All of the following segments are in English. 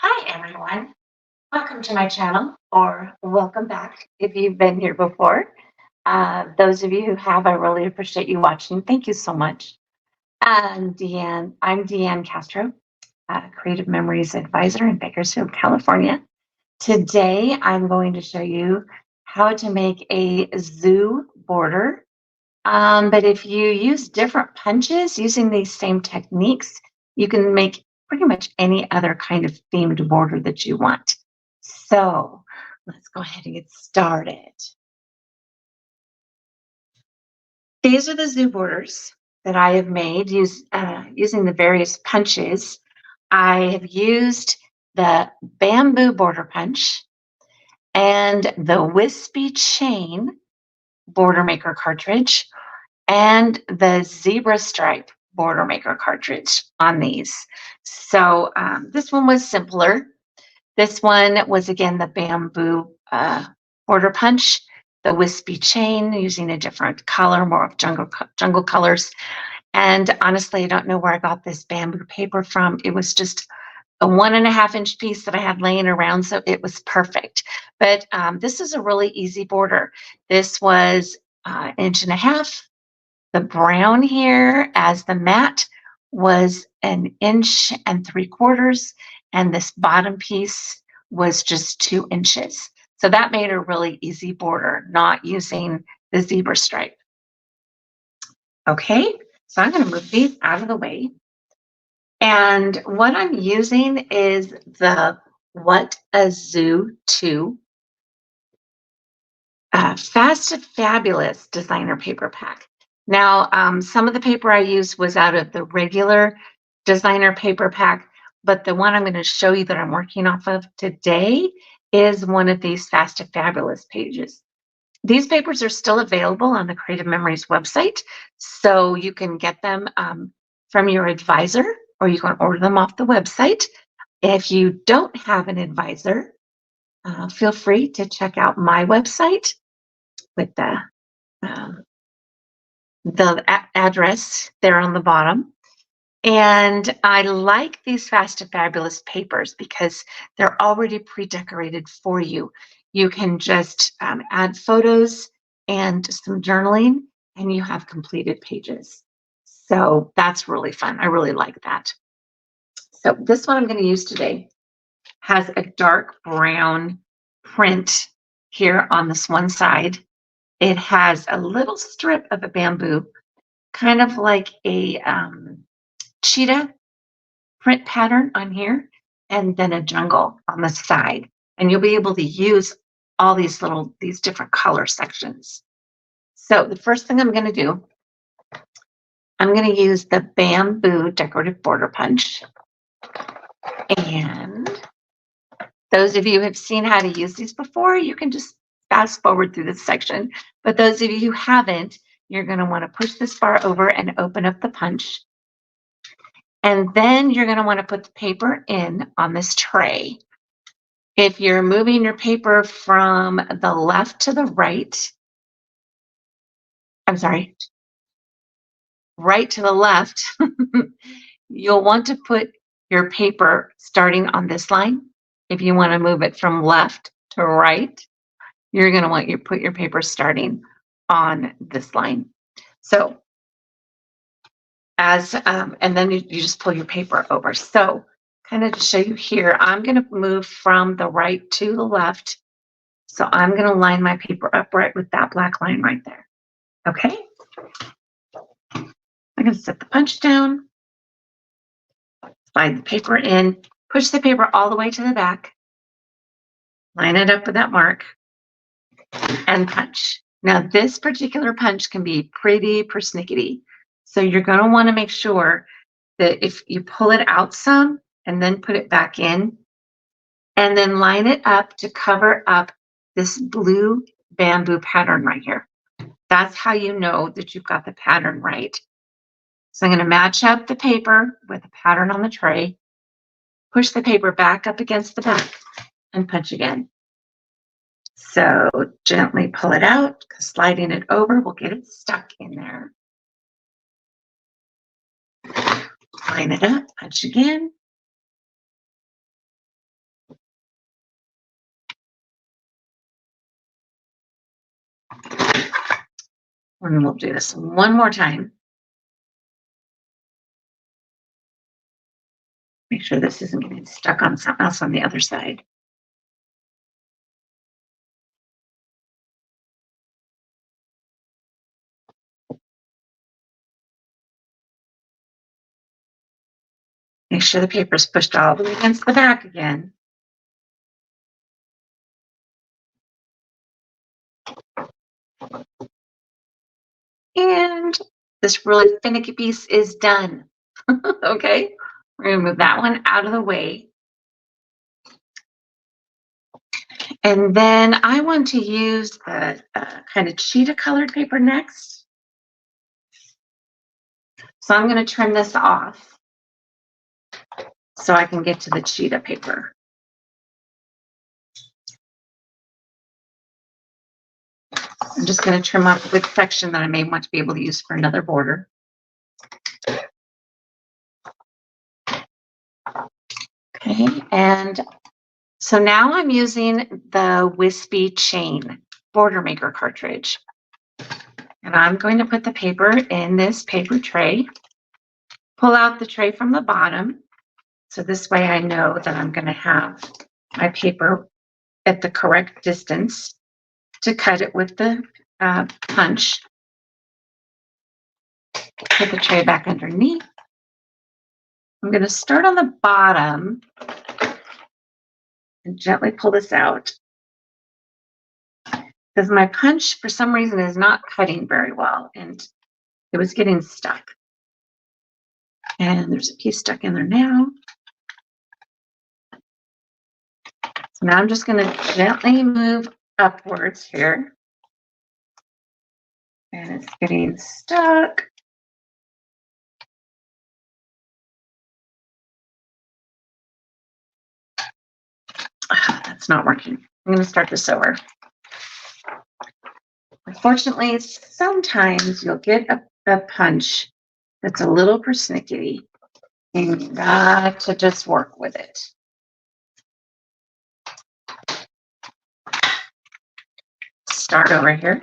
Hi, everyone. Welcome to my channel, or welcome back if you've been here before. Those of you who have, I really appreciate you watching. Thank you so much. I'm Deanne Castro, Creative Memories Advisor in Bakersfield, California. Today, I'm going to show you how to make a zoo border. But if you use different punches using these same techniques, you can make pretty much any other kind of themed border that you want. So let's go ahead and get started. These are the zoo borders that I have made using the various punches. I have used the bamboo border punch and the Wispy chain border maker cartridge and the zebra stripe border maker cartridge on these. So this one was simpler. This one was again the bamboo border punch, the wispy chain using a different color, more of jungle colors. And honestly, I don't know where I got this bamboo paper from. It was just a 1.5 inch piece that I had laying around, so it was perfect. But this is a really easy border. This was 1.5 inches. The brown here as the mat was 1.75 inches, and this bottom piece was just 2 inches. So that made a really easy border, not using the zebra stripe. Okay, so I'm going to move these out of the way. And what I'm using is the What a Zoo 2 Fast and Fabulous designer paper pack. Now, some of the paper I used was out of the regular designer paper pack, but the one I'm going to show you that I'm working off of today is one of these Fast and Fabulous pages. These papers are still available on the Creative Memories website, so you can get them from your advisor or you can order them off the website. If you don't have an advisor, feel free to check out my website with um, the address there on the bottom. And I like these Fast and Fabulous papers because they're already pre-decorated for you. You can just add photos and some journaling, and you have completed pages. So that's really fun. I really like that. So this one I'm going to use today has a dark brown print here on this one side. It has a little strip of a bamboo, kind of like a cheetah print pattern on here, and then a jungle on the side. And you'll be able to use all these different color sections. So the first thing I'm going to do, I'm going to use the bamboo decorative border punch. And those of you who have seen how to use these before, you can just fast forward through this section. But those of you who haven't, you're going to want to push this bar over and open up the punch. And then you're going to want to put the paper in on this tray. If you're moving your paper from the left to the right, I'm sorry, right to the left, you'll want to put your paper starting on this line. If you want to move it from left to right, you're going to want you put your paper starting on this line. So and then you just pull your paper over. So kind of to show you here, I'm going to move from the right to the left. So I'm going to line my paper upright with that black line right there. Okay. I'm going to set the punch down, slide the paper in, push the paper all the way to the back, line it up with that mark, and punch. Now, this particular punch can be pretty persnickety. So you're going to want to make sure that if you pull it out some and then put it back in, and then line it up to cover up this blue bamboo pattern right here. That's how you know that you've got the pattern right. So I'm going to match up the paper with the pattern on the tray, push the paper back up against the back, and punch again. So gently pull it out, because sliding it over will get it stuck in there. Line it up, punch again. And we'll do this one more time. Make sure this isn't getting stuck on something else on the other side. Make sure the paper is pushed all the way against the back again. And this really finicky piece is done. Okay, we're gonna move that one out of the way. And then I want to use the kind of cheetah colored paper next. So I'm going to trim this off so I can get to the cheetah paper. I'm just going to trim up with section that I may want to be able to use for another border. Okay, and so now I'm using the Wispy Chain Border Maker cartridge. And I'm going to put the paper in this paper tray, pull out the tray from the bottom. So this way I know that I'm going to have my paper at the correct distance to cut it with the punch. Put the tray back underneath. I'm going to start on the bottom and gently pull this out because my punch for some reason is not cutting very well and it was getting stuck. And there's a piece stuck in there now. So now I'm just going to gently move upwards here. And it's getting stuck. That's not working. I'm going to start this over. Unfortunately, sometimes you'll get a punch that's a little persnickety, and you got to just work with it. Start over here.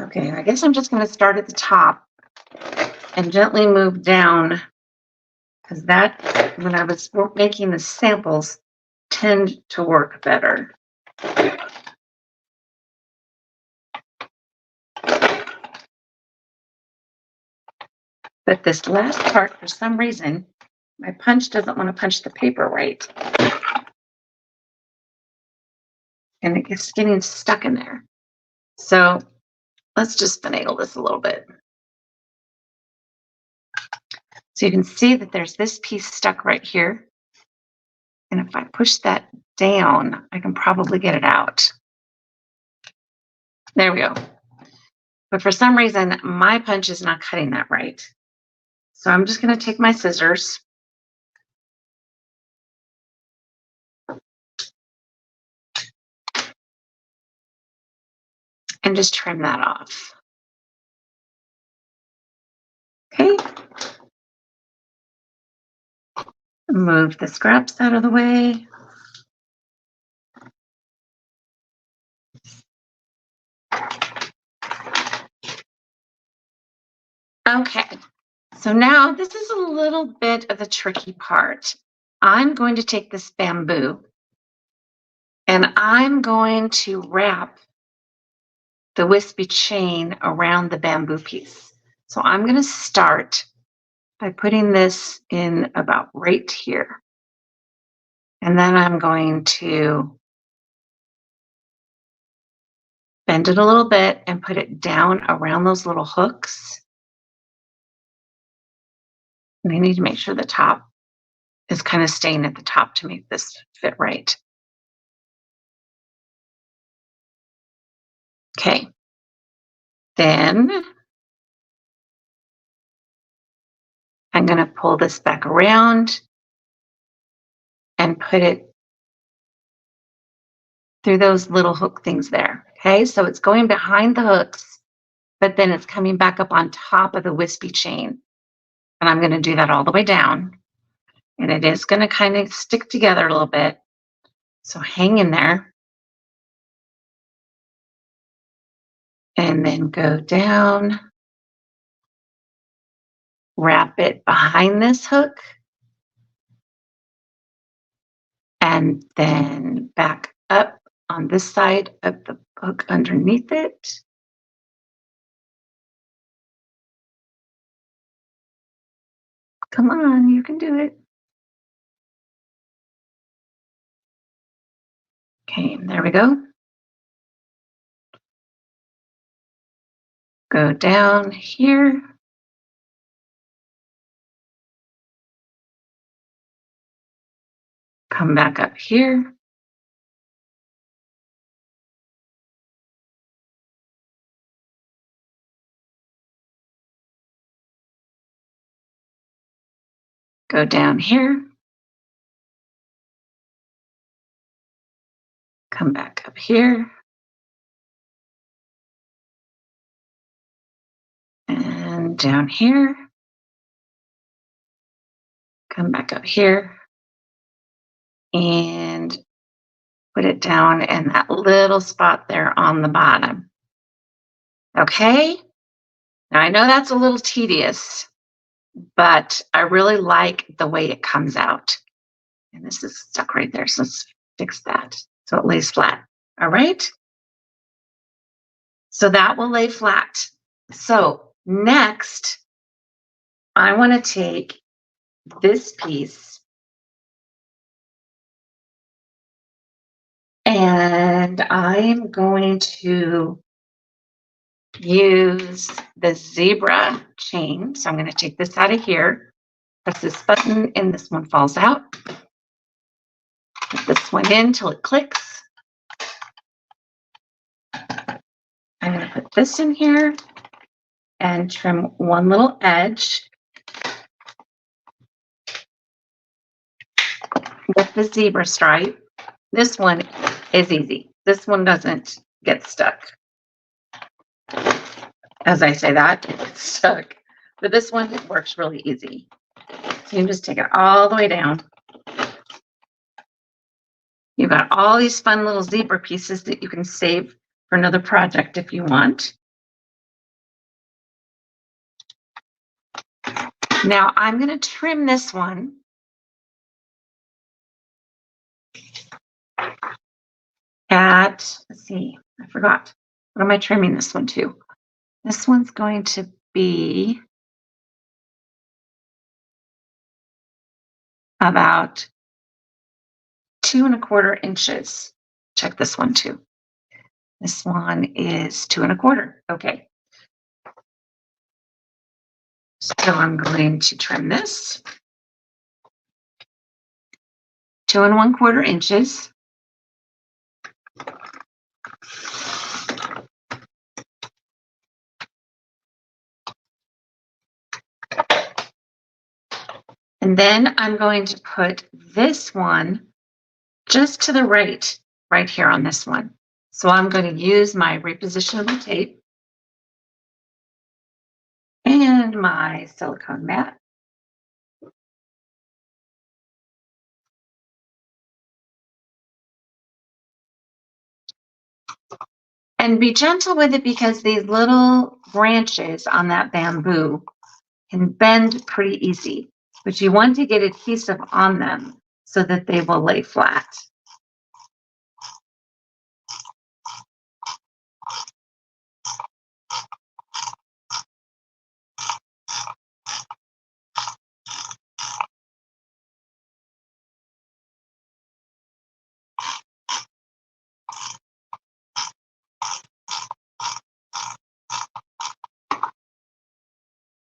Okay, I guess I'm just going to start at the top and gently move down because that, when I was making the samples, tend to work better. But this last part, for some reason, my punch doesn't want to punch the paper right. And it gets getting stuck in there. So let's just finagle this a little bit. So you can see that there's this piece stuck right here. And if I push that down, I can probably get it out. There we go. But for some reason, my punch is not cutting that right. So I'm just going to take my scissors and just trim that off. Okay. Move the scraps out of the way. Okay, so now this is a little bit of the tricky part. I'm going to take this bamboo and I'm going to wrap the wispy chain around the bamboo piece. So I'm going to start by putting this in about right here. And then I'm going to bend it a little bit and put it down around those little hooks. And I need to make sure the top is kind of staying at the top to make this fit right. Okay. Then I'm going to pull this back around and put it through those little hook things there. Okay, so it's going behind the hooks, but then it's coming back up on top of the wispy chain. And I'm going to do that all the way down. And it is going to kind of stick together a little bit. So hang in there. And then go down. Wrap it behind this hook. And then back up on this side of the hook underneath it. Come on, you can do it. Okay, there we go. Go down here. Come back up here. Go down here. Come back up here. And down here. Come back up here. And put it down in that little spot there on the bottom. Okay? Now I know that's a little tedious, but I really like the way it comes out. And this is stuck right there, so let's fix that so it lays flat. All right? So that will lay flat. So next, I want to take this piece and I'm going to use the zebra chain. So I'm going to take this out of here, press this button, and this one falls out. Put this one in till it clicks. I'm going to put this in here and trim one little edge with the zebra stripe. This one is easy. This one doesn't get stuck. As I say that, it gets stuck. But this one works really easy. So you just take it all the way down. You've got all these fun little zebra pieces that you can save for another project if you want. Now I'm going to trim this one. Let's see, I forgot. What am I trimming this one to? This one's going to be about 2¼ inches. Check this one too. This one is 2¼ Okay. So I'm going to trim this 2¼ inches. And then I'm going to put this one just to the right here on this one. So I'm going to use my repositionable tape and my silicone mat. And be gentle with it because these little branches on that bamboo can bend pretty easy, but you want to get adhesive on them so that they will lay flat.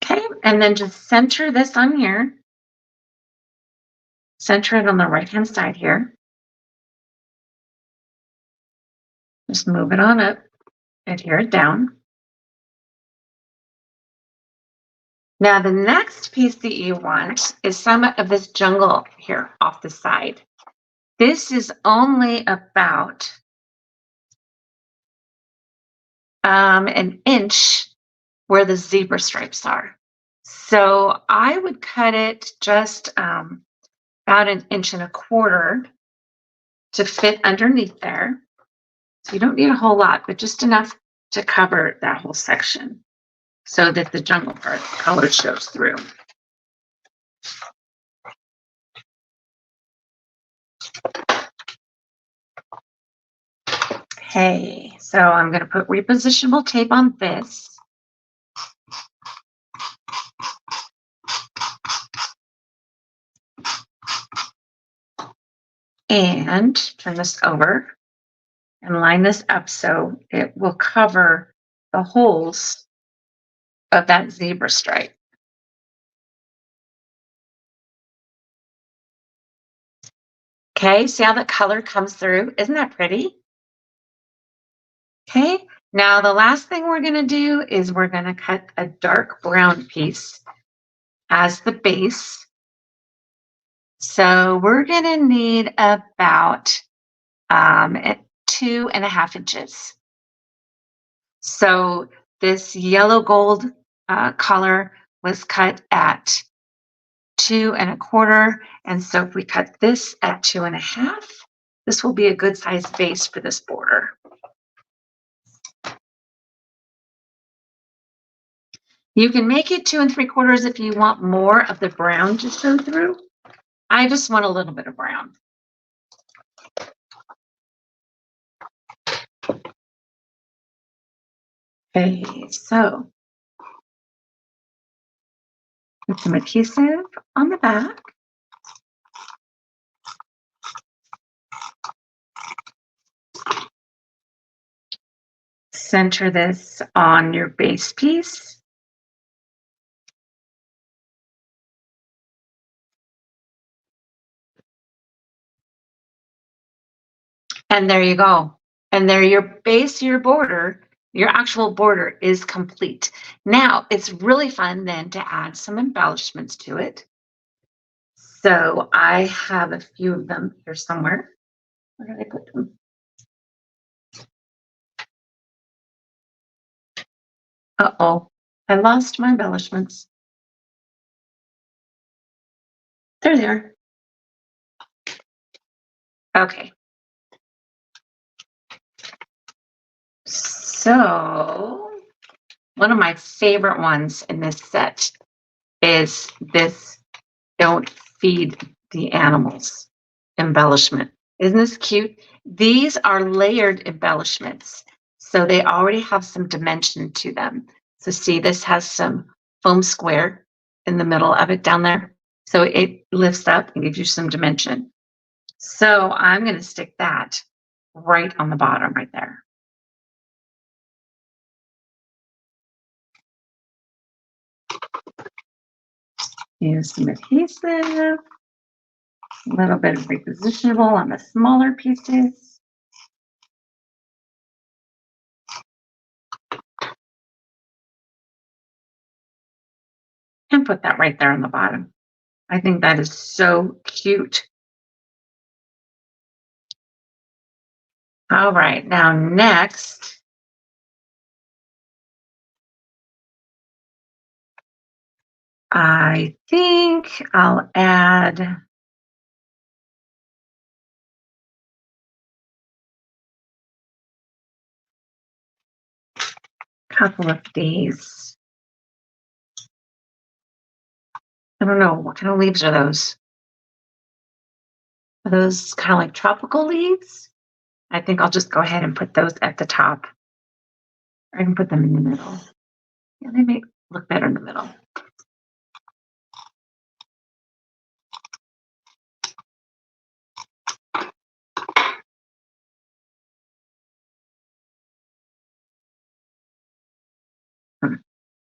Okay, and then just center this on here. Center it on the right-hand side here. Just move it on up, adhere it down. Now the next piece that you want is some of this jungle here off the side. This is only about an inch where the zebra stripes are. So I would cut it just about 1.25 inches to fit underneath there. So you don't need a whole lot, but just enough to cover that whole section so that the jungle color shows through. Okay, so I'm going to put repositionable tape on this. And turn this over and line this up so it will cover the holes of that zebra stripe. Okay, see how the color comes through? Isn't that pretty? Okay, now the last thing we're going to do is we're going to cut a dark brown piece as the base. So we're going to need about 2.5 inches. So this yellow gold color was cut at 2.25. And so if we cut this at 2.5, this will be a good size base for this border. You can make it 2 3/4 if you want more of the brown to show through. I just want a little bit of brown. Okay, so put some adhesive on the back. Center this on your base piece. And there you go. And there your base, your border, your actual border is complete. Now it's really fun then to add some embellishments to it. So I have a few of them here somewhere. Where did I put them? Uh-oh, I lost my embellishments. There they are. Okay. So one of my favorite ones in this set is this "Don't Feed the Animals" embellishment. Isn't this cute? These are layered embellishments, so they already have some dimension to them. So see, this has some foam square in the middle of it down there. So it lifts up and gives you some dimension. So I'm going to stick that right on the bottom right there. Use some adhesive, a little bit of repositionable on the smaller pieces. And put that right there on the bottom. I think that is so cute. All right, now next, I think I'll add a couple of these. I don't know, what kind of leaves are those? Are those kind of like tropical leaves? I think I'll just go ahead and put those at the top. Or I can put them in the middle. Yeah, they may look better in the middle.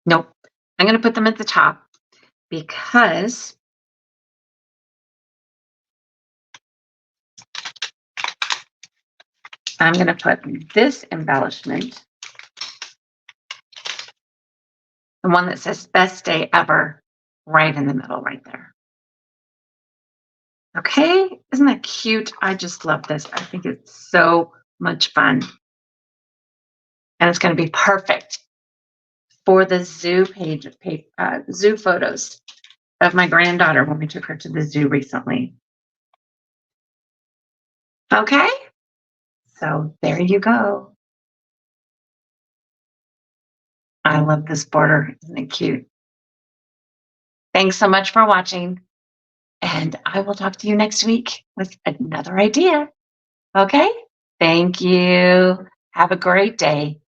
Nope. I'm going to put them at the top because I'm going to put this embellishment, the one that says "Best Day Ever," right in the middle right there. Okay, isn't that cute? I just love this. I think it's so much fun. And it's going to be perfect for the zoo page of zoo photos of my granddaughter when we took her to the zoo recently. Okay, so there you go. I love this border. Isn't it cute? Thanks so much for watching, and I will talk to you next week with another idea. Okay? Thank you. Have a great day.